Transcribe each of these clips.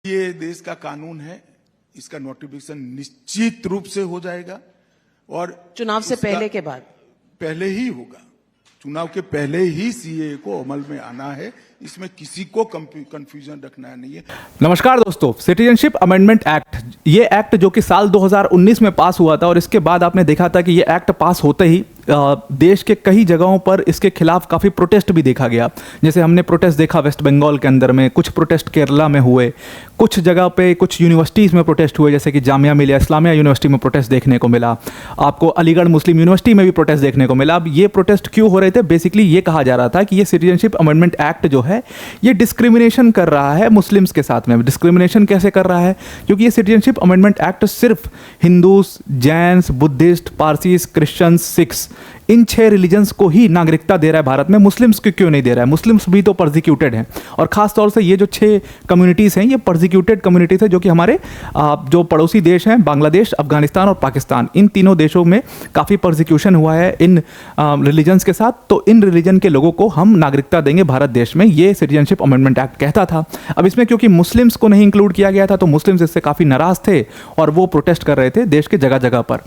ये देश का कानून है, इसका नोटिफिकेशन निश्चित रूप से हो जाएगा और चुनाव से पहले के बाद पहले ही होगा। चुनाव के पहले ही सीए को अमल में आना है, इसमें किसी को कंफ्यूजन रखना नहीं है। नमस्कार दोस्तों, सिटीजनशिप अमेंडमेंट एक्ट, ये एक्ट जो कि साल 2019 में पास हुआ था और इसके बाद आपने देखा था कि ये एक्ट पास होते ही देश के कई जगहों पर इसके खिलाफ काफ़ी प्रोटेस्ट भी देखा गया। जैसे हमने प्रोटेस्ट देखा वेस्ट बंगाल के अंदर में, कुछ प्रोटेस्ट केरला में हुए, कुछ जगह पे कुछ यूनिवर्सिटीज़ में प्रोटेस्ट हुए, जैसे कि जामिया मिलिया इस्लामिया यूनिवर्सिटी में प्रोटेस्ट देखने को मिला, आपको अलीगढ़ मुस्लिम यूनिवर्सिटी में भी प्रोटेस्ट देखने को मिला। अब ये प्रोटेस्ट क्यों हो रहे थे? बेसिकली ये कहा जा रहा था कि ये सिटीजनशिप अमेंडमेंट एक्ट जो है ये डिस्क्रिमिनेशन कर रहा है मुस्लिम्स के साथ में। डिस्क्रिमिनेशन कैसे कर रहा है? क्योंकि ये सिटीजनशिप अमेंडमेंट एक्ट सिर्फ हिंदूज, जैन्स, बुद्धिस्ट, पारसीज, क्रिश्चियंस, सिख्स, इन 6 रिलीजन्स को ही नागरिकता दे रहा है भारत में। मुस्लिम्स को क्यों नहीं दे रहा है? मुस्लिम्स भी तो परसिक्यूटेड हैं और ख़ास तौर से ये जो 6 कम्युनिटीज़ हैं ये परसिक्यूटेड कम्युनिटीज़ है, जो कि हमारे जो पड़ोसी देश हैं बांग्लादेश, अफगानिस्तान और पाकिस्तान, इन तीनों देशों में काफ़ी परसिक्यूशन हुआ है इन रिलीजन्स के साथ। तो इन रिलीजन के लोगों को हम नागरिकता देंगे भारत देश में, ये सिटीजनशिप अमेंडमेंट एक्ट कहता था। अब इसमें क्योंकि मुस्लिम्स को नहीं इंक्लूड किया गया था तो मुस्लिम्स इससे काफ़ी नाराज़ थे और वो प्रोटेस्ट कर रहे थे देश के जगह जगह पर।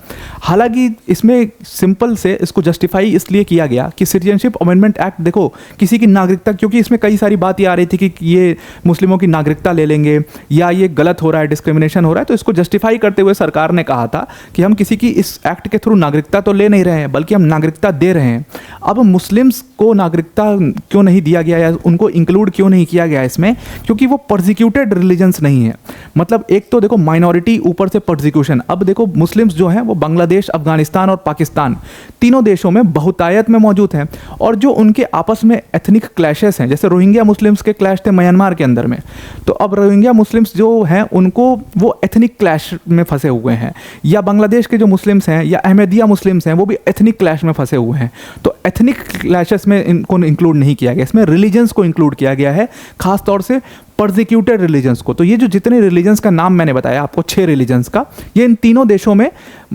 हालांकि इसमें सिंपल से इसको जस्टिफाई इसलिए किया गया कि सिटीजनशिप अमेंडमेंट एक्ट, देखो किसी की नागरिकता, क्योंकि इसमें कई सारी बात ये आ रही थी कि ये मुस्लिमों की नागरिकता ले लेंगे या ये गलत हो रहा है, डिस्क्रिमिनेशन हो रहा है, तो इसको जस्टिफाई करते हुए सरकार ने कहा था कि हम किसी की इस एक्ट के थ्रू नागरिकता तो ले नहीं रहे हैं बल्कि हम नागरिकता दे रहे हैं। अब मुस्लिम्स को नागरिकता क्यों नहीं दिया गया या उनको इंक्लूड क्यों नहीं किया गया इसमें? क्योंकि वो परसिक्यूटेड रिलीजन्स नहीं है। मतलब एक तो देखो माइनॉरिटी, ऊपर से परसिक्यूशन। अब देखो मुस्लिम्स जो हैं वो बांग्लादेश, अफगानिस्तान और पाकिस्तान, तीनों देशों में बहुतायत में मौजूद हैं और जो उनके आपस में एथनिक क्लैशेस हैं, जैसे रोहिंग्या मुस्लिम्स के क्लैश थे म्यांमार के अंदर में, तो अब रोहिंग्या मुस्लिम्स जो हैं उनको वो एथनिक क्लैश में फंसे हुए हैं, या बांग्लादेश के जो मुस्लिम्स हैं या अहमदिया मुस्लिम्स हैं वो भी एथनिक क्लैश में फंसे हुए हैं। तो एथनिक क्लैशेस में इनको इंक्लूड नहीं किया गया, इसमें रिलीजन्स को इंक्लूड किया गया है, खास तौर से परसिक्यूटेड रिलीजन्स को। तो ये जो जितने रिलीजन्स का नाम मैंने बताया आपको, 6 रिलीजन्स का, ये इन तीनों देशों में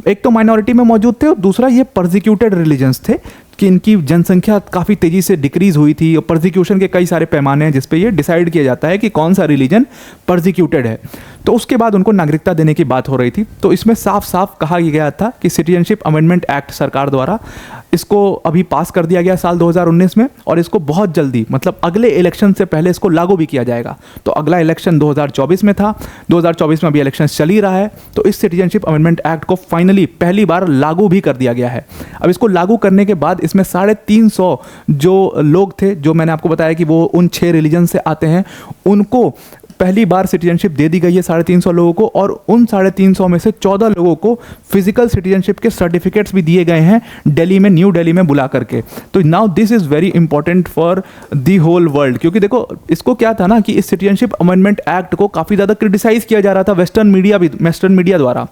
एक तो माइनॉरिटी में मौजूद थे और दूसरा ये परसिक्यूटेड रिलीजन्स थे कि इनकी जनसंख्या काफ़ी तेज़ी से डिक्रीज़ हुई थी और परसिक्यूशन के कई सारे पैमाने हैं जिस पे ये डिसाइड किया जाता है कि कौन सा रिलीजन परसिक्यूटेड है। तो उसके बाद उनको नागरिकता देने की बात हो रही थी। तो इसमें साफ साफ कहा गया था कि सिटीजनशिप अमेंडमेंट एक्ट सरकार द्वारा इसको अभी पास कर दिया गया साल 2019 में और इसको बहुत जल्दी, मतलब अगले इलेक्शन से पहले इसको लागू भी किया जाएगा। तो अगला इलेक्शन 2024 में था, 2024 में अभी इलेक्शन चल ही रहा है, तो इस सिटीजनशिप अमेंडमेंट एक्ट को फाइनली पहली बार लागू भी कर दिया गया है। अब इसको लागू करने के बाद इसमें 350 जो लोग थे, जो मैंने आपको बताया कि वो उन 6 रिलीजन से आते हैं, उनको पहली बार सिटीजनशिप दे दी गई है 350 लोगों को, और उन 350 में से 14 लोगों को फिजिकल सिटीजनशिप के सर्टिफिकेट्स भी दिए गए हैं दिल्ली में, न्यू दिल्ली में बुला करके। तो now this is very important for the whole world, क्योंकि देखो इसको क्या था ना कि इस सिटीजनशिप अमेंडमेंट एक्ट को काफ़ी ज़्यादा क्रिटिसाइज़ किया जा रहा था वेस्टर्न मीडिया द्वारा।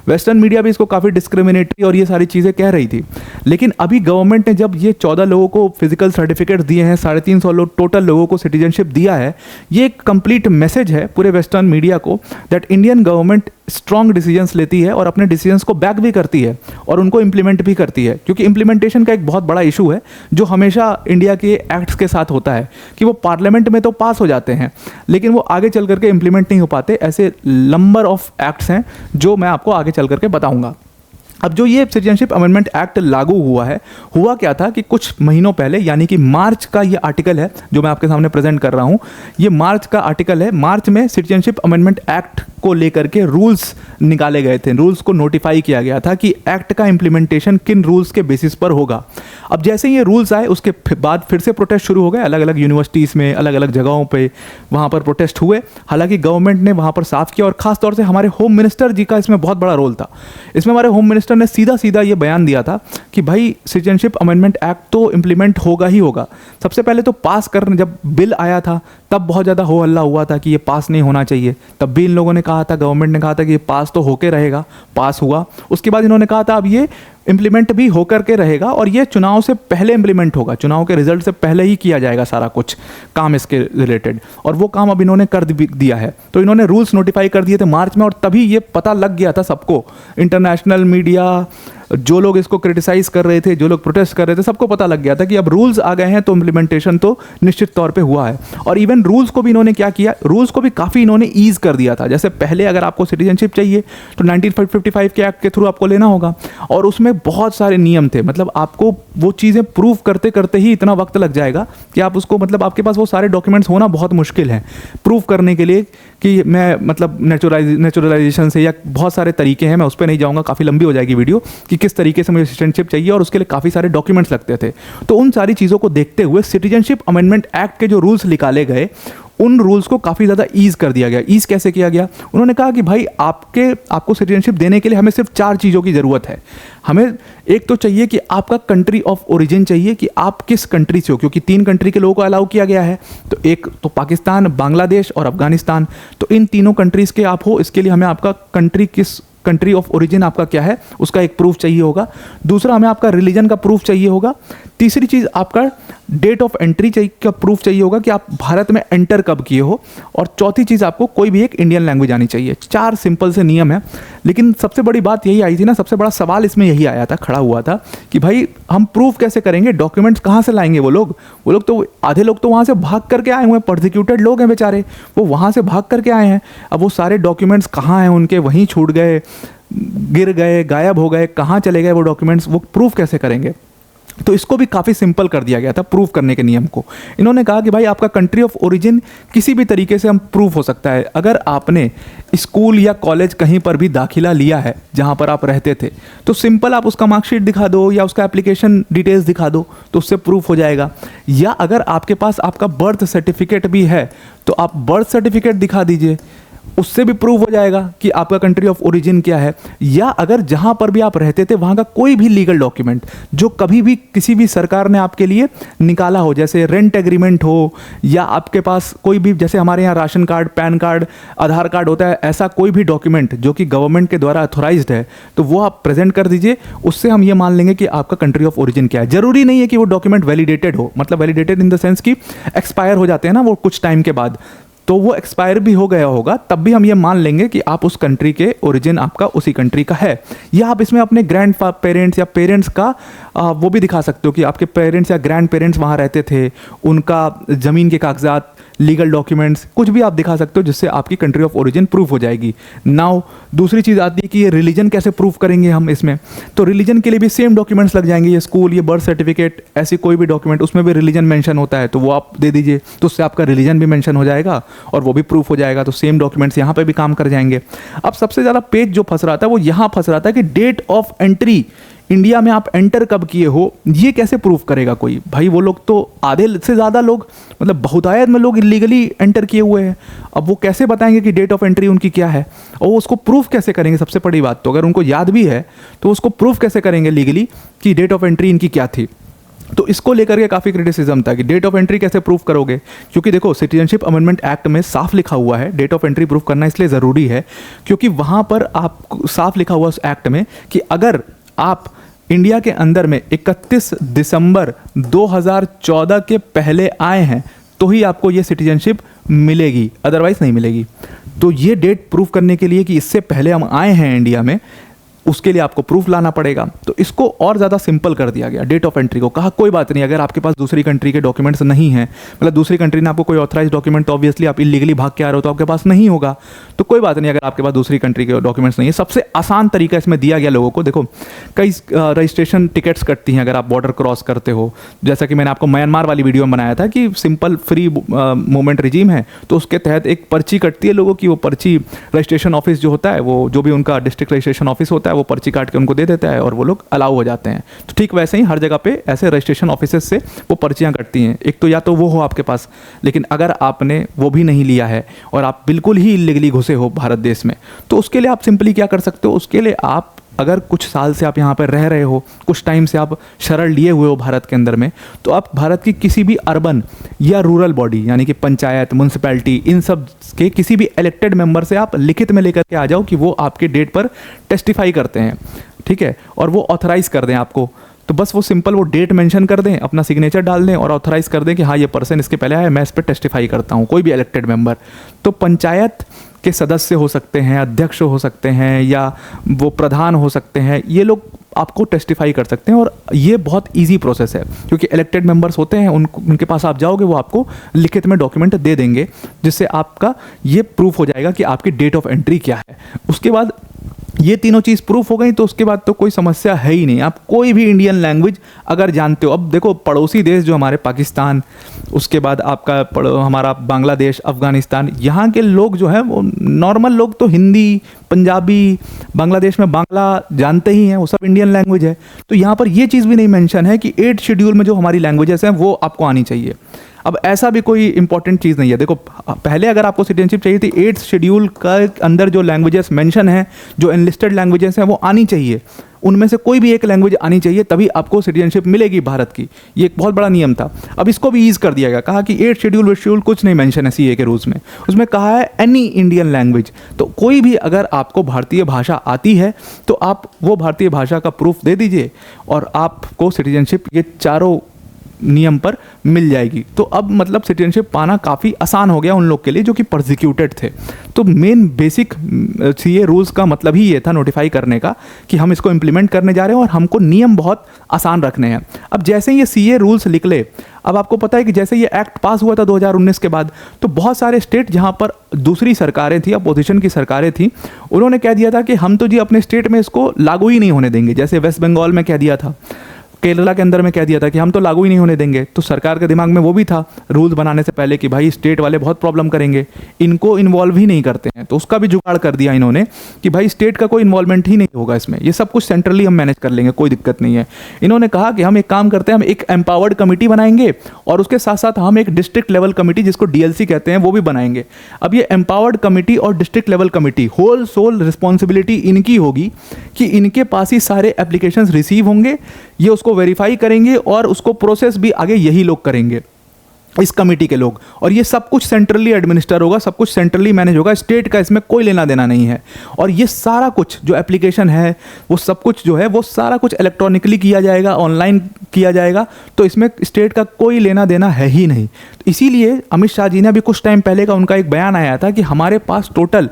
वेस्टर्न मीडिया भी इसको काफ़ी डिस्क्रिमिनेटरी और ये सारी चीज़ें कह रही थी। लेकिन अभी गवर्नमेंट ने जब ये 14 लोगों को फिजिकल सर्टिफिकेट्स दिए हैं, 350 लोग टोटल लोगों को सिटीजनशिप दिया है, ये एक कंप्लीट मैसेज है पूरे वेस्टर्न मीडिया को that Indian government strong decisions लेती है और अपने डिसीजंस को बैक भी करती है और उनको इंप्लीमेंट भी करती है। क्योंकि इंप्लीमेंटेशन का एक बहुत बड़ा इशू है जो हमेशा इंडिया के एक्ट्स के साथ होता है कि वो पार्लियामेंट में तो पास हो जाते हैं लेकिन वो आगे चल करके इंप्लीमेंट नहीं हो पाते। ऐसे नंबर ऑफ एक्ट्स हैं जो मैं आपको आगे चल करके बताऊंगा। अब जो ये सिटीजनशिप अमेंडमेंट एक्ट लागू हुआ है, हुआ क्या था कि कुछ महीनों पहले, यानी कि मार्च का ये आर्टिकल है जो मैं आपके सामने प्रेजेंट कर रहा हूँ, ये मार्च का आर्टिकल है। मार्च में सिटीजनशिप अमेंडमेंट एक्ट को लेकर के रूल्स निकाले गए थे, रूल्स को नोटिफाई किया गया था कि एक्ट का इम्प्लीमेंटेशन किन रूल्स के बेसिस पर होगा। अब जैसे ये रूल्स आए उसके बाद फिर से प्रोटेस्ट शुरू हो गए, अलग अलग यूनिवर्सिटीज़ में, अलग अलग जगहों पे वहाँ पर प्रोटेस्ट हुए। हालांकि गवर्नमेंट ने वहाँ पर साफ किया और ख़ास तौर से हमारे होम मिनिस्टर जी का इसमें बहुत बड़ा रोल था। इसमें हमारे होम मिनिस्टर ने सीधा सीधा ये बयान दिया था कि भाई सिटीजनशिप अमेंडमेंट एक्ट तो इम्प्लीमेंट होगा ही होगा। सबसे पहले तो पास करने, जब बिल आया था तब बहुत ज़्यादा हो हल्ला हुआ था कि ये पास नहीं होना चाहिए, तब भी इन लोगों ने कहा था, गवर्नमेंट ने कहा था कि ये पास तो होके रहेगा, पास हुआ। उसके बाद इन्होंने कहा था अब ये इम्प्लीमेंट भी होकर के रहेगा और ये चुनाव से पहले इम्प्लीमेंट होगा, चुनाव के रिजल्ट से पहले ही किया जाएगा सारा कुछ काम इसके रिलेटेड, और वो काम अब इन्होंने कर दिया है। तो इन्होंने रूल्स नोटिफाई कर दिए थे मार्च में और तभी ये पता लग गया था सबको, इंटरनेशनल मीडिया, जो लोग इसको क्रिटिसाइज कर रहे थे, जो लोग प्रोटेस्ट कर रहे थे, सबको पता लग गया था कि अब रूल्स आ गए हैं तो इम्प्लीमेंटेशन तो निश्चित तौर पे हुआ है। और इवन रूल्स को भी इन्होंने क्या किया, रूल्स को भी काफ़ी इन्होंने ईज कर दिया था। जैसे पहले अगर आपको सिटीजनशिप चाहिए तो 1955 के एक्ट के थ्रू आपको लेना होगा, और उसमें बहुत सारे नियम थे। मतलब आपको वो चीज़ें प्रूव करते करते ही इतना वक्त लग जाएगा कि आप उसको, मतलब आपके पास वो सारे डॉक्यूमेंट्स होना बहुत मुश्किल है प्रूव करने के लिए कि मैं, मतलब नेचुरलाइजेशन से, या बहुत सारे तरीके हैं, मैं उस पर नहीं जाऊंगा, काफ़ी लंबी हो जाएगी वीडियो कि किस तरीके से मुझे सिटीजनशिप चाहिए, और उसके लिए काफ़ी सारे डॉक्यूमेंट्स लगते थे। तो उन सारी चीज़ों को देखते हुए सिटीजनशिप अमेंडमेंट एक्ट के जो रूल्स निकाले गए, उन रूल्स को काफ़ी ज़्यादा ईज कर दिया गया। ईज कैसे किया गया? उन्होंने कहा कि भाई आपको सिटीजनशिप देने के लिए हमें सिर्फ 4 चीज़ों की ज़रूरत है। हमें एक तो चाहिए कि आपका कंट्री ऑफ ओरिजिन चाहिए, कि आप किस कंट्री से हो, क्योंकि 3 कंट्री के लोगों को अलाउ किया गया है। तो एक तो पाकिस्तान, बांग्लादेश और अफगानिस्तान, तो इन तीनों कंट्रीज़ के आप हो, इसके लिए हमें आपका कंट्री ऑफ ओरिजिन आपका क्या है उसका एक प्रूफ चाहिए होगा। दूसरा, हमें आपका रिलीजन का प्रूफ चाहिए होगा। तीसरी चीज़, आपका डेट ऑफ एंट्री का प्रूफ चाहिए होगा कि आप भारत में एंटर कब किए हो। और चौथी चीज़, आपको कोई भी एक इंडियन लैंग्वेज आनी चाहिए। 4 सिंपल से नियम है, लेकिन सबसे बड़ी बात यही आई थी ना, सबसे बड़ा सवाल इसमें यही आया था, खड़ा हुआ था कि भाई हम प्रूफ कैसे करेंगे, डॉक्यूमेंट्स कहाँ से लाएंगे वो लोग तो आधे लोग तो वहाँ से भाग करके आए हुए हैं, प्रोसिक्यूटेड लोग हैं बेचारे, वो वहाँ से भाग करके आए हैं। अब वो सारे डॉक्यूमेंट्स कहाँ हैं उनके, वहीं छूट गए, गिर गए, गायब हो गए, कहाँ चले गए वो डॉक्यूमेंट्स, वो प्रूफ कैसे करेंगे? तो इसको भी काफ़ी सिंपल कर दिया गया था प्रूफ करने के नियम को। इन्होंने कहा कि भाई आपका कंट्री ऑफ ओरिजिन किसी भी तरीके से हम प्रूफ हो सकता है। अगर आपने स्कूल या कॉलेज कहीं पर भी दाखिला लिया है जहाँ पर आप रहते थे, तो सिंपल आप उसका मार्कशीट दिखा दो या उसका एप्लीकेशन डिटेल्स दिखा दो, तो उससे प्रूफ हो जाएगा। या अगर आपके पास आपका बर्थ सर्टिफिकेट भी है तो आप बर्थ सर्टिफिकेट दिखा दीजिए, उससे भी प्रूव हो जाएगा कि आपका कंट्री ऑफ ओरिजिन क्या है। या अगर जहां पर भी आप रहते थे वहां का कोई भी लीगल डॉक्यूमेंट जो कभी भी किसी भी सरकार ने आपके लिए निकाला हो, जैसे रेंट एग्रीमेंट हो, या आपके पास कोई भी, जैसे हमारे यहाँ राशन कार्ड, पैन कार्ड, आधार कार्ड होता है, ऐसा कोई भी डॉक्यूमेंट जो कि गवर्नमेंट के द्वारा अथोराइज्ड है, तो वो आप प्रेजेंट कर दीजिए। उससे हम ये मान लेंगे कि आपका कंट्री ऑफ ओरिजिन क्या है। जरूरी नहीं है कि वो डॉक्यूमेंट वैलिडेटेड हो, मतलब वैलिडेटेड इन द सेंस कि एक्सपायर हो जाते हैं ना वो कुछ टाइम के बाद, तो वो एक्सपायर भी हो गया होगा, तब भी हम ये मान लेंगे कि आप उस कंट्री के ओरिजिन आपका उसी कंट्री का है। या आप इसमें अपने ग्रैंड पेरेंट्स या पेरेंट्स का वो भी दिखा सकते हो कि आपके पेरेंट्स या ग्रैंड पेरेंट्स वहाँ रहते थे, उनका ज़मीन के कागजात, लीगल डॉक्यूमेंट्स, कुछ भी आप दिखा सकते हो जिससे आपकी कंट्री ऑफ ओरिजिन प्रूफ हो जाएगी। नाउ दूसरी चीज़ आती है कि ये रिलीजन कैसे प्रूफ करेंगे हम इसमें। तो रिलीजन के लिए भी सेम डॉक्यूमेंट्स लग जाएंगे, ये स्कूल, ये बर्थ सर्टिफिकेट, ऐसी कोई भी डॉक्यूमेंट, उसमें भी रिलीजन मेंशन होता है तो वो आप दे दीजिए, तो उससे आपका रिलीजन भी मेंशन हो जाएगा और वो भी प्रूफ हो जाएगा। तो सेम डॉक्यूमेंट्स यहाँ पे भी काम कर जाएंगे। अब सबसे ज़्यादा पेज जो फंस रहा था वो यहाँ फंस रहा था कि डेट ऑफ एंट्री, इंडिया में आप एंटर कब किए हो, ये कैसे प्रूफ करेगा कोई। भाई वो लोग तो आधे से ज़्यादा लोग, मतलब बहुतायत में लोग इलीगली एंटर किए हुए हैं। अब वो कैसे बताएंगे कि डेट ऑफ एंट्री उनकी क्या है, और वो उसको प्रूफ कैसे करेंगे? सबसे बड़ी बात तो अगर उनको याद भी है तो उसको प्रूफ कैसे करेंगे लीगली कि डेट ऑफ एंट्री इनकी क्या थी। तो इसको लेकर के काफ़ी क्रिटिसिज्म था कि डेट ऑफ एंट्री कैसे प्रूफ करोगे, क्योंकि देखो सिटीजनशिप अमेंडमेंट एक्ट में साफ लिखा हुआ है डेट ऑफ एंट्री प्रूफ करना इसलिए ज़रूरी है क्योंकि वहाँ पर आप साफ लिखा हुआ उस एक्ट में कि अगर आप इंडिया के अंदर में 31 दिसंबर 2014 के पहले आए हैं तो ही आपको ये सिटीजनशिप मिलेगी, अदरवाइज नहीं मिलेगी। तो ये डेट प्रूफ करने के लिए कि इससे पहले हम आए हैं इंडिया में, उसके लिए आपको प्रूफ लाना पड़ेगा। तो इसको और ज़्यादा सिंपल कर दिया गया डेट ऑफ एंट्री को। कहा कोई बात नहीं, अगर आपके पास दूसरी कंट्री के डॉक्यूमेंट्स नहीं हैं, मतलब दूसरी कंट्री ने आपको कोई ऑथराइज डॉक्यूमेंट, तो ऑब्वियसली आप इलीगली भाग के आ रहे हो तो आपके पास नहीं होगा, तो कोई बात नहीं अगर आपके पास दूसरी कंट्री के डॉक्यूमेंट्स नहीं है। सबसे आसान तरीका इसमें दिया गया लोगों को। देखो कई रजिस्ट्रेशन टिकट्स कटती हैं अगर आप बॉर्डर क्रॉस करते हो, जैसा कि मैंने आपको म्यांमार वाली वीडियो में बनाया था कि सिंपल फ्री मूवमेंट रिजीम है, तो उसके तहत एक पर्ची कटती है लोगों की। वो पर्ची रजिस्ट्रेशन ऑफिस जो होता है, वो जो भी उनका डिस्ट्रिक्ट रजिस्ट्रेशन ऑफिस होता है, वो पर्ची काट के उनको दे देता है और वो लोग अलाउ हो जाते हैं। तो ठीक वैसे ही हर जगह पे ऐसे रजिस्ट्रेशन ऑफिसेज से वो पर्चियां कटती हैं। एक तो या तो वो हो आपके पास, लेकिन अगर आपने वो भी नहीं लिया है और आप बिल्कुल ही इलीगली घुसे हो भारत देश में, तो उसके लिए आप सिंपली क्या कर सकते हो, उसके लिए आप अगर कुछ साल से आप यहाँ पर रह रहे हो, कुछ टाइम से आप शरण लिए हुए हो भारत के अंदर में, तो आप भारत की किसी भी अर्बन या रूरल बॉडी यानी कि पंचायत, म्यूनसिपैलिटी, इन सब के किसी भी इलेक्टेड मेंबर से आप लिखित में लेकर के आ जाओ कि वो आपके डेट पर टेस्टिफाई करते हैं, ठीक है, और वो ऑथराइज कर दें आपको। तो बस वो सिंपल वो डेट मेंशन कर दें, अपना सिग्नेचर डाल दें और ऑथराइज कर दें कि हाँ ये पर्सन इसके पहले आया, मैं इस पर टेस्टिफाई करता हूँ, कोई भी इलेक्टेड मेंबर। तो पंचायत के सदस्य हो सकते हैं, अध्यक्ष हो सकते हैं, या वो प्रधान हो सकते हैं, ये लोग आपको टेस्टिफाई कर सकते हैं। और ये बहुत ईजी प्रोसेस है, क्योंकि इलेक्टेड मेंबर्स होते हैं, उनके पास आप जाओगे, वो आपको लिखित में डॉक्यूमेंट दे देंगे, जिससे आपका ये प्रूफ हो जाएगा कि आपकी डेट ऑफ एंट्री क्या है। उसके बाद ये तीनों चीज़ प्रूफ हो गई तो उसके बाद तो कोई समस्या है ही नहीं। आप कोई भी इंडियन लैंग्वेज अगर जानते हो, अब देखो पड़ोसी देश जो हमारे पाकिस्तान, उसके बाद आपका हमारा बांग्लादेश, अफगानिस्तान, यहाँ के लोग जो है वो नॉर्मल लोग तो हिंदी, पंजाबी, बांग्लादेश में बांग्ला जानते ही हैं, वो सब इंडियन लैंग्वेज है। तो यहाँ पर ये चीज़ भी नहीं मेंशन है कि 8th शेड्यूल में जो हमारी लैंग्वेजेस हैं वो आपको आनी चाहिए। अब ऐसा भी कोई इंपॉर्टेंट चीज़ नहीं है। देखो पहले अगर आपको सिटीजनशिप चाहिए थी, 8th शेड्यूल का अंदर जो लैंग्वेजेस मेंशन है, जो एनलिस्टेड लैंग्वेजेस हैं, वो आनी चाहिए। उनमें से कोई भी एक लैंग्वेज आनी चाहिए, तभी आपको सिटीजनशिप मिलेगी भारत की। ये एक बहुत बड़ा नियम था। अब इसको भी ईज कर दिया गया, कहा कि 8th शेड्यूल कुछ नहीं मेंशन है सीए के रूल्स में, उसमें कहा है एनी इंडियन लैंग्वेज। तो कोई भी अगर आपको भारतीय भाषा आती है तो आप वो भारतीय भाषा का प्रूफ दे दीजिए और आपको सिटीजनशिप ये चारों नियम पर मिल जाएगी। तो अब मतलब सिटीजनशिप पाना काफ़ी आसान हो गया उन लोग के लिए जो कि परसिक्यूटेड थे। तो मेन बेसिक सीए रूल्स का मतलब ही ये था नोटिफाई करने का कि हम इसको इम्प्लीमेंट करने जा रहे हैं और हमको नियम बहुत आसान रखने हैं। अब जैसे ये सीए रूल्स निकले, अब आपको पता है कि जैसे ये एक्ट पास हुआ था 2019 के बाद, तो बहुत सारे स्टेट जहाँ पर दूसरी सरकारें थी, अपोजिशन की सरकारें थी, उन्होंने कह दिया था कि हम तो जी अपने स्टेट में इसको लागू ही नहीं होने देंगे। जैसे वेस्ट बंगाल में कह दिया था, केरला के अंदर में कह दिया था कि हम तो लागू ही नहीं होने देंगे। तो सरकार के दिमाग में वो भी था रूल्स बनाने से पहले कि भाई स्टेट वाले बहुत प्रॉब्लम करेंगे, इनको इन्वॉल्व ही नहीं करते हैं। तो उसका भी जुगाड़ कर दिया इन्होंने कि भाई स्टेट का कोई इन्वॉल्वमेंट ही नहीं होगा इसमें, ये सब कुछ सेंट्रली हम मैनेज कर लेंगे, कोई दिक्कत नहीं है। इन्होंने कहा कि हम एक काम करते हैं, हम एक एम्पावर्ड कमेटी बनाएंगे और उसके साथ साथ हम एक डिस्ट्रिक्ट लेवल कमेटी, जिसको डीएलसी कहते हैं, वो भी बनाएंगे। अब ये एम्पावर्ड कमेटी और district level committee, whole sole responsibility इनकी होगी कि इनके पास ही सारे एप्लीकेशंस रिसीव होंगे, ये उसको वेरीफाई करेंगे और उसको प्रोसेस भी आगे यही लोग करेंगे, इस कमेटी के लोग। और ये सब कुछ सेंट्रली एडमिनिस्टर होगा, सब कुछ सेंट्रली मैनेज होगा, स्टेट का इसमें कोई लेना देना नहीं है। और ये सारा कुछ जो एप्लीकेशन है, वो सब कुछ जो है वो सारा कुछ इलेक्ट्रॉनिकली किया जाएगा, ऑनलाइन किया जाएगा। तो इसमें स्टेट का कोई लेना देना है ही नहीं। इसीलिए अमित शाह जी ने अभी कुछ टाइम पहले का उनका एक बयान आया था कि हमारे पास टोटल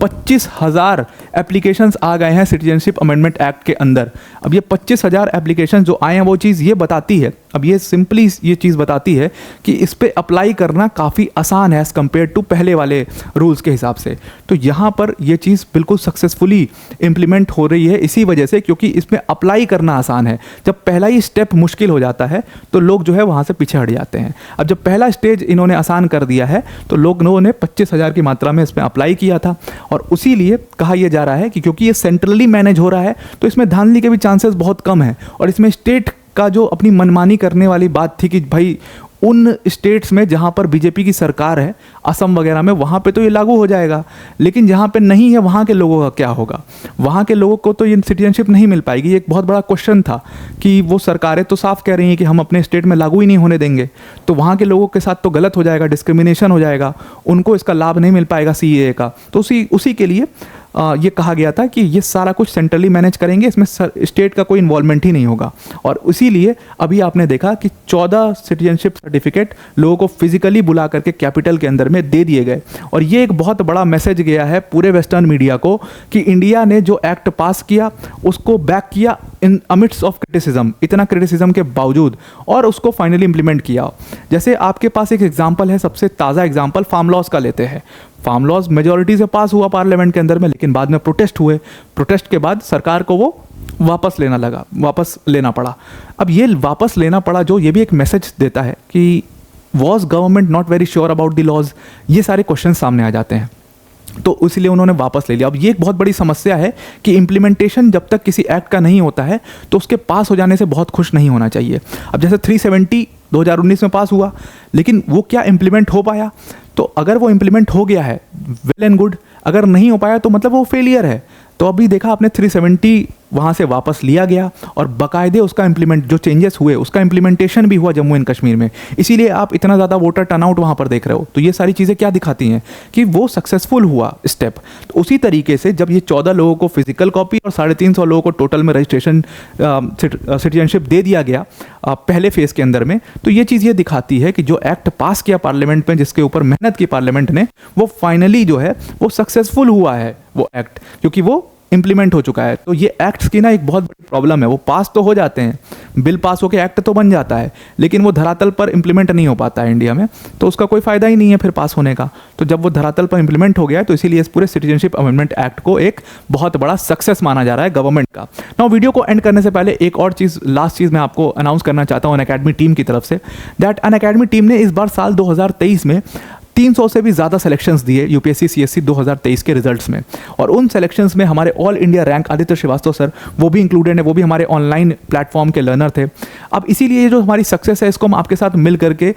25,000 एप्लीकेशंस आ गए हैं सिटीजनशिप अमेंडमेंट एक्ट के अंदर। अब ये 25,000 एप्लीकेशन जो आए हैं, वो चीज़ ये बताती है, अब ये सिंपली ये चीज़ बताती है कि इस पे अप्लाई करना काफ़ी आसान है एज़ कम्पेयर टू पहले वाले रूल्स के हिसाब से। तो यहाँ पर ये चीज़ बिल्कुल सक्सेसफुली इम्प्लीमेंट हो रही है इसी वजह से, क्योंकि इसमें अप्लाई करना आसान है। जब पहला ही स्टेप मुश्किल हो जाता है तो लोग जो है वहाँ से पीछे हट जाते हैं। अब जब पहला स्टेज इन्होंने आसान कर दिया है तो लोगों ने 25,000 की मात्रा में इसमें अप्लाई किया था। और उसी लिए कहा यह जा रहा है कि क्योंकि ये सेंट्रली मैनेज हो रहा है तो इसमें धांधली के भी चांसेस बहुत कम हैं। और इसमें स्टेट का जो अपनी मनमानी करने वाली बात थी कि भाई उन स्टेट्स में जहाँ पर बीजेपी की सरकार है, असम वगैरह में, वहाँ पे तो ये लागू हो जाएगा, लेकिन जहाँ पे नहीं है वहाँ के लोगों का क्या होगा? वहाँ के लोगों को तो ये सिटीजनशिप नहीं मिल पाएगी। ये एक बहुत बड़ा क्वेश्चन था कि वो सरकारें तो साफ कह रही हैं कि हम अपने स्टेट में लागू ही नहीं होने देंगे, तो वहाँ के लोगों के साथ तो गलत हो जाएगा, डिस्क्रिमिनेशन हो जाएगा, उनको इसका लाभ नहीं मिल पाएगा सीएए का। तो उसी के लिए ये कहा गया था कि ये सारा कुछ सेंट्रली मैनेज करेंगे, इसमें स्टेट का कोई इन्वॉल्वमेंट ही नहीं होगा। और इसीलिए अभी आपने देखा कि 14 सिटीजनशिप सर्टिफिकेट लोगों को फिजिकली बुला करके कैपिटल के अंदर में दे दिए गए। और ये एक बहुत बड़ा मैसेज गया है पूरे वेस्टर्न मीडिया को कि इंडिया ने जो एक्ट पास किया उसको बैक किया इन अमिड्स ऑफ क्रिटिसिज्म, इतना क्रिटिसिज्म के बावजूद, और उसको फाइनली इंप्लीमेंट किया। जैसे आपके पास एक एग्जाम्पल है, सबसे ताज़ा एग्जाम्पल फार्म लॉज का लेते हैं। फार्म लॉज मेजॉरिटी से पास हुआ पार्लियामेंट के अंदर में, लेकिन बाद में प्रोटेस्ट हुए, प्रोटेस्ट के बाद सरकार को वो वापस लेना पड़ा। अब ये वापस लेना पड़ा जो ये भी एक मैसेज देता है कि was government not very sure about the laws, ये सारे क्वेश्चन सामने आ जाते हैं। तो इसलिए उन्होंने वापस ले लिया। अब ये एक बहुत बड़ी समस्या है कि इम्प्लीमेंटेशन जब तक किसी एक्ट का नहीं होता है तो उसके पास हो जाने से बहुत खुश नहीं होना चाहिए। अब जैसे 370 2019 में पास हुआ, लेकिन वो क्या इम्प्लीमेंट हो पाया? तो अगर वो इम्प्लीमेंट हो गया है वेल एंड गुड, अगर नहीं हो पाया तो मतलब वो फेलियर है। तो अभी देखा आपने 370 वहाँ से वापस लिया गया और बाकायदे उसका इम्प्लीमेंट, जो चेंजेस हुए उसका इम्प्लीमेंटेशन भी हुआ जम्मू एंड कश्मीर में। इसीलिए आप इतना ज़्यादा वोटर टर्नआउट वहाँ पर देख रहे हो। तो ये सारी चीज़ें क्या दिखाती हैं कि वो सक्सेसफुल हुआ स्टेप। तो उसी तरीके से जब ये 14 लोगों को फिजिकल कॉपी और 350 लोगों को टोटल में रजिस्ट्रेशन सिटीजनशिप दे दिया गया पहले फेज़ के अंदर में, तो ये चीज़ ये दिखाती है कि जो एक्ट पास किया पार्लियामेंट में, जिसके ऊपर मेहनत की पार्लियामेंट ने, वो फाइनली जो है वो सक्सेसफुल हुआ है वो एक्ट, क्योंकि वो इम्प्लीमेंट हो चुका है। तो ये एक्ट्स की ना एक बहुत बड़ी प्रॉब्लम है, वो पास तो हो जाते हैं, बिल पास होकर एक्ट तो बन जाता है, लेकिन वो धरातल पर इम्प्लीमेंट नहीं हो पाता है इंडिया में, तो उसका कोई फ़ायदा ही नहीं है फिर पास होने का। तो जब वो धरातल पर इम्प्लीमेंट हो गया है, तो इसीलिए इस पूरे सिटीजनशिप अमेंडमेंट एक्ट को एक बहुत बड़ा सक्सेस माना जा रहा है गवर्नमेंट का। नाउ वीडियो को एंड करने से पहले एक और चीज़, लास्ट चीज़ मैं आपको अनाउंस करना चाहता हूँ अनअकैडमी टीम की तरफ से, दैट अनअकैडमी टीम ने इस बार साल 2023 में 300 से भी ज़्यादा सिलेक्शंस दिए यूपीएससी सीएससी 2023 के रिजल्ट्स में, और उन सिलेक्शंस में हमारे all India rank Aditya Shrivastava sir वो भी इंक्लूडेड है, वो भी हमारे ऑनलाइन प्लेटफॉर्म के लर्नर थे। अब इसीलिए ये जो हमारी सक्सेस है इसको हम आपके साथ मिल करके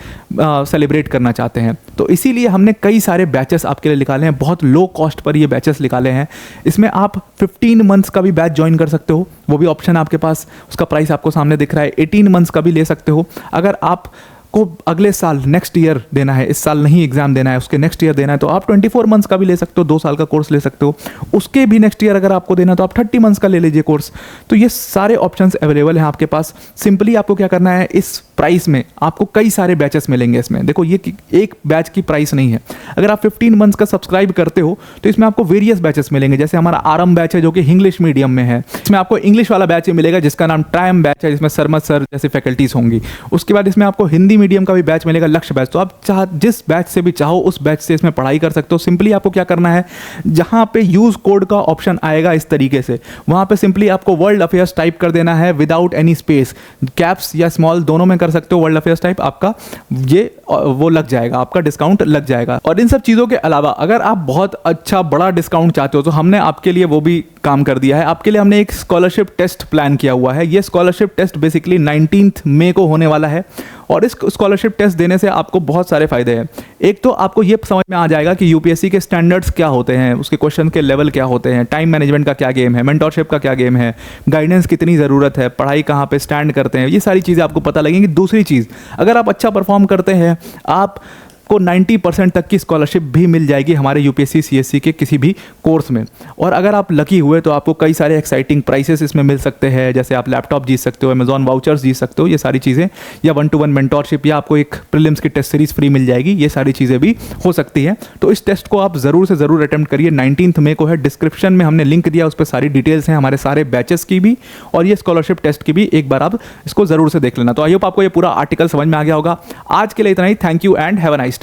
सेलिब्रेट करना चाहते हैं, तो इसीलिए हमने कई सारे बैचेस आपके लिए निकाले हैं, बहुत लो कॉस्ट पर ये बैचेस निकाले हैं। इसमें आप 15 मंथ्स का भी बैच ज्वाइन कर सकते हो, वो भी ऑप्शन आपके पास, उसका प्राइस आपको सामने दिख रहा है। 18 मंथ्स का भी ले सकते हो। अगर आप को अगले साल नेक्स्ट ईयर देना है, इस साल नहीं एग्जाम देना है, उसके नेक्स्ट ईयर देना है, तो आप 24 मंथ्स का भी ले सकते हो, 2 साल का कोर्स ले सकते हो। उसके भी नेक्स्ट ईयर अगर आपको देना है तो आप 30 मंथ्स का ले लीजिए कोर्स। तो ये सारे ऑप्शंस अवेलेबल हैं आपके पास। सिंपली आपको क्या करना है, इस प्राइस में आपको कई सारे बैचेस मिलेंगे। इसमें देखो ये एक बैच की प्राइस नहीं है। अगर आप 15 मंथ्स का सब्सक्राइब करते हो तो इसमें आपको वेरियस बैचेस मिलेंगे, जैसे हमारा आरंभ बैच है जो कि इंग्लिश मीडियम में है, इसमें आपको इंग्लिश वाला बैच मिलेगा जिसका नाम ट्रायम बैच है, जिसमें सरमत सर जैसे फैकल्टीज होंगी। उसके बाद इसमें आपको हिंदी मीडियम का भी बैच मिलेगा, लक्ष्य बैच। तो आप जिस बैच से भी चाहो उस बैच से इसमें पढ़ाई कर सकते हो। सिंपली आपको क्या करना है, जहां पे यूज कोड का ऑप्शन आएगा इस तरीके से, वहां पे सिंपली आपको वर्ल्ड अफेयर्स टाइप कर देना है विदाउट एनी स्पेस, कैप्स या स्मॉल दोनों में कर सकते हो। वर्ल्ड अफेयर्स टाइप आपका ये वो लग जाएगा, आपका डिस्काउंट लग जाएगा। और इन सब चीज़ों के अलावा अगर आप बहुत अच्छा बड़ा डिस्काउंट चाहते हो तो हमने आपके लिए वो भी काम कर दिया है। आपके लिए हमने एक स्कॉलरशिप टेस्ट प्लान किया हुआ है। ये स्कॉलरशिप टेस्ट बेसिकली 19 मई को होने वाला है, और इस स्कॉलरशिप टेस्ट देने से आपको बहुत सारे फायदे हैं। एक तो आपको ये समझ में आ जाएगा कि यूपीएससी के स्टैंडर्ड्स क्या होते हैं, उसके क्वेश्चन के लेवल क्या होते हैं, टाइम मैनेजमेंट का क्या गेम है, मेंटरशिप का क्या गेम है, गाइडेंस कितनी ज़रूरत है, पढ़ाई कहाँ पे स्टैंड करते हैं, ये सारी चीज़ें आपको पता लगेंगी। दूसरी चीज़, अगर आप अच्छा परफॉर्म करते हैं आप को 90% तक की स्कॉलरशिप भी मिल जाएगी हमारे यूपीएससी सीएससी के किसी भी कोर्स में। और अगर आप लकी हुए तो आपको कई सारे एक्साइटिंग प्राइसेस इसमें मिल सकते हैं, जैसे आप लैपटॉप जीत सकते हो, अमेजॉन वाउचर्स जीत सकते हो, ये सारी चीज़ें, या 1-to-1 मेंटरशिप, या आपको एक प्रीलिम्स की टेस्ट सीरीज फ्री मिल जाएगी। ये सारी चीज़ें भी हो सकती हैं। तो इस टेस्ट को आप ज़रूर से ज़रूर अटेम्प्ट करिए। 19 मई को है, डिस्क्रिप्शन में हमने लिंक दिया, उस पर सारी डिटेल्स हैं हमारे सारे बैचेस की भी और ये स्कॉलरशिप टेस्ट की भी। एक बार आप इसको ज़रूर से देख लेना। तो आई होप आपको ये पूरा आर्टिकल समझ में आ गया होगा। आज के लिए इतना ही। Thank you and have a nice day.